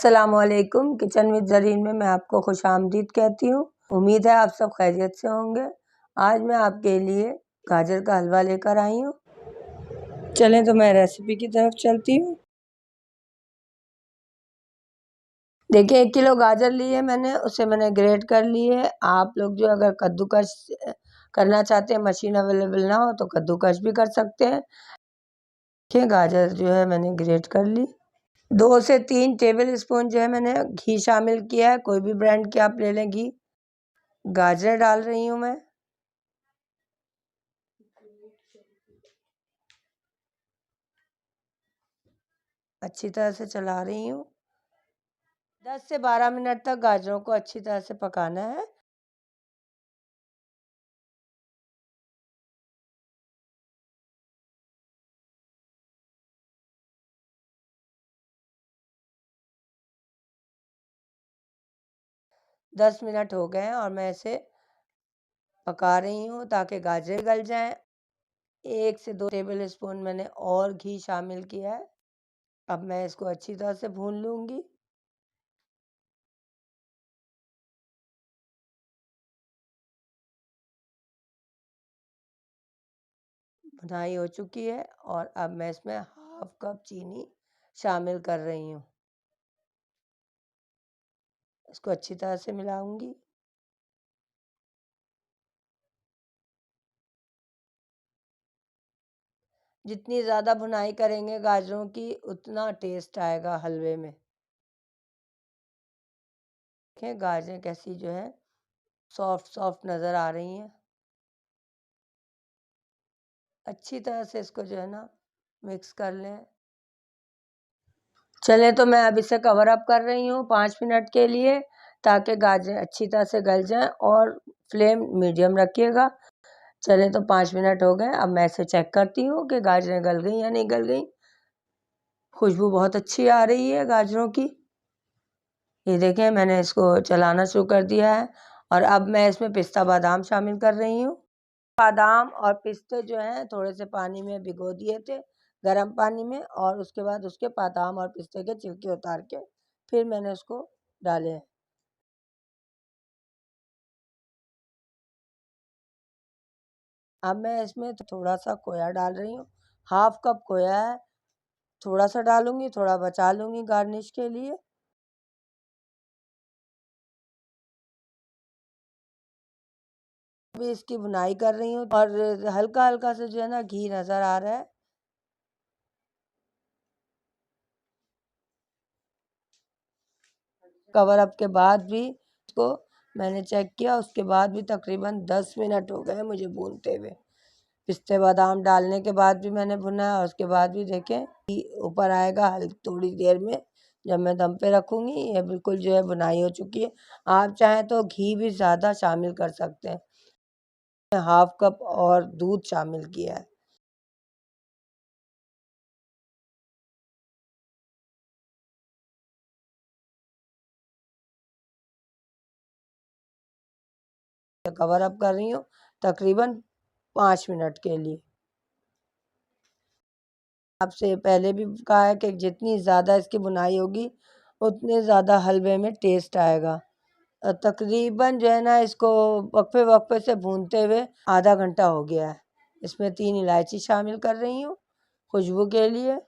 अस्सलामुअलैकुम। Kitchen with Zareen में मैं आपको खुशामदीद कहती हूँ। उम्मीद है आप सब खैरियत से होंगे। आज मैं आपके लिए गाजर का हलवा लेकर आई हूँ। चलें तो मैं रेसिपी की तरफ चलती हूँ। देखिए 1 किलो गाजर ली है मैंने, उसे मैंने ग्रेट कर ली है। आप लोग जो अगर कद्दूकस करना चाहते हैं, मशीन अवेलेबल ना हो तो कद्दूकस भी कर सकते हैं। देखिए गाजर जो है मैंने ग्रेट कर ली। 2 से 3 टेबल स्पून जो है मैंने घी शामिल किया है। कोई भी ब्रांड की आप ले लें घी। गाजर डाल रही हूँ मैं। अच्छी तरह से चला रही हूँ। 10 से 12 मिनट तक गाजरों को अच्छी तरह से पकाना है। दस मिनट हो गए हैं और मैं इसे पका रही हूँ ताकि गाजर गल जाएं। 1 से 2 टेबल स्पून मैंने और घी शामिल किया है। अब मैं इसको अच्छी तरह से भून लूँगी। भुनाई हो चुकी है और अब मैं इसमें हाफ कप चीनी शामिल कर रही हूँ। इसको अच्छी तरह से मिलाऊंगी। जितनी ज़्यादा भुनाई करेंगे गाजरों की, उतना टेस्ट आएगा हलवे में। देखिए गाजरें कैसी जो है सॉफ्ट सॉफ्ट नज़र आ रही हैं। अच्छी तरह से इसको जो है ना मिक्स कर लें। चले तो मैं अब इसे कवर अप कर रही हूँ 5 मिनट के लिए, ताकि गाजरें अच्छी तरह से गल जाएं, और फ्लेम मीडियम रखिएगा। चले तो 5 मिनट हो गए। अब मैं इसे चेक करती हूँ कि गाजरें गल गई या नहीं गल गई। खुशबू बहुत अच्छी आ रही है गाजरों की। ये देखें मैंने इसको चलाना शुरू कर दिया है और अब मैं इसमें पिस्ता बादाम शामिल कर रही हूँ। बादाम और पिस्ते जो हैं थोड़े से पानी में भिगो दिए थे, गर्म पानी में, और उसके बाद उसके बादाम और पिस्ते के छिलके उतार के फिर मैंने उसको डाले हैं। अब मैं इसमें थोड़ा सा खोया डाल रही हूँ। हाफ कप खोया है। थोड़ा सा डालूंगी, थोड़ा बचा लूँगी गार्निश के लिए। अभी इसकी भुनाई कर रही हूँ और हल्का हल्का से जो है ना घी नज़र आ रहा है। कवर अप के बाद भी इसको मैंने चेक किया, उसके बाद भी तकरीबन 10 मिनट हो गए मुझे भूनते हुए। पिस्ते बादाम डालने के बाद भी मैंने भुना है और उसके बाद भी देखें ऊपर आएगा थोड़ी देर में जब मैं दम पे रखूँगी। ये बिल्कुल जो है भुनाई हो चुकी है। आप चाहें तो घी भी ज़्यादा शामिल कर सकते हैं। हाफ कप और दूध शामिल किया है। कवर अप कर रही हूँ तकरीबन 5 मिनट के लिए। आपसे पहले भी कहा है कि जितनी ज़्यादा इसकी बुनाई होगी उतने ज़्यादा हलवे में टेस्ट आएगा। तकरीबन जो है ना इसको वक्फे वक्फे से भूनते हुए आधा घंटा हो गया है। इसमें 3 इलायची शामिल कर रही हूँ खुशबू के लिए।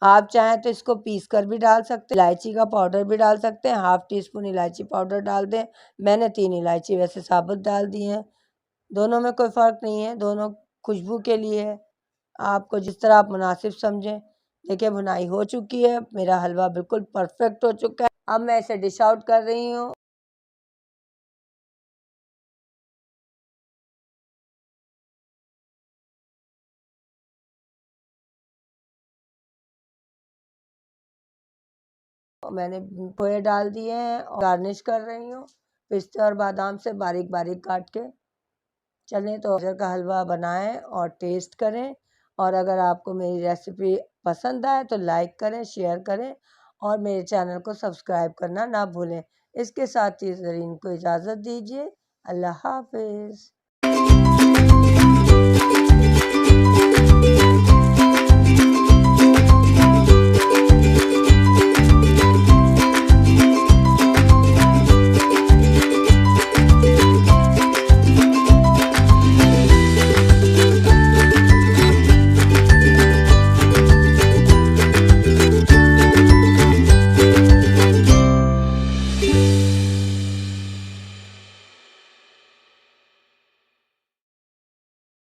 आप चाहें तो इसको पीस कर भी डाल सकते हैं, इलायची का पाउडर भी डाल सकते हैं। हाफ टी स्पून इलायची पाउडर डाल दें। मैंने 3 इलायची वैसे साबुत डाल दी हैं। दोनों में कोई फ़र्क नहीं है, दोनों खुशबू के लिए है। आपको जिस तरह आप मुनासिब समझें। देखिए भुनाई हो चुकी है, मेरा हलवा बिल्कुल परफेक्ट हो चुका है। अब मैं इसे डिश आउट कर रही हूँ। मैंने पोहे डाल दिए हैं और गार्निश कर रही हूँ पिस्ते और बादाम से बारीक बारीक काट के। चलें तो गाजर का हलवा बनाएं और टेस्ट करें। और अगर आपको मेरी रेसिपी पसंद आए तो लाइक करें, शेयर करें और मेरे चैनल को सब्सक्राइब करना ना भूलें। इसके साथ ही ज़रीन को इजाज़त दीजिए। अल्लाह हाफ़िज़।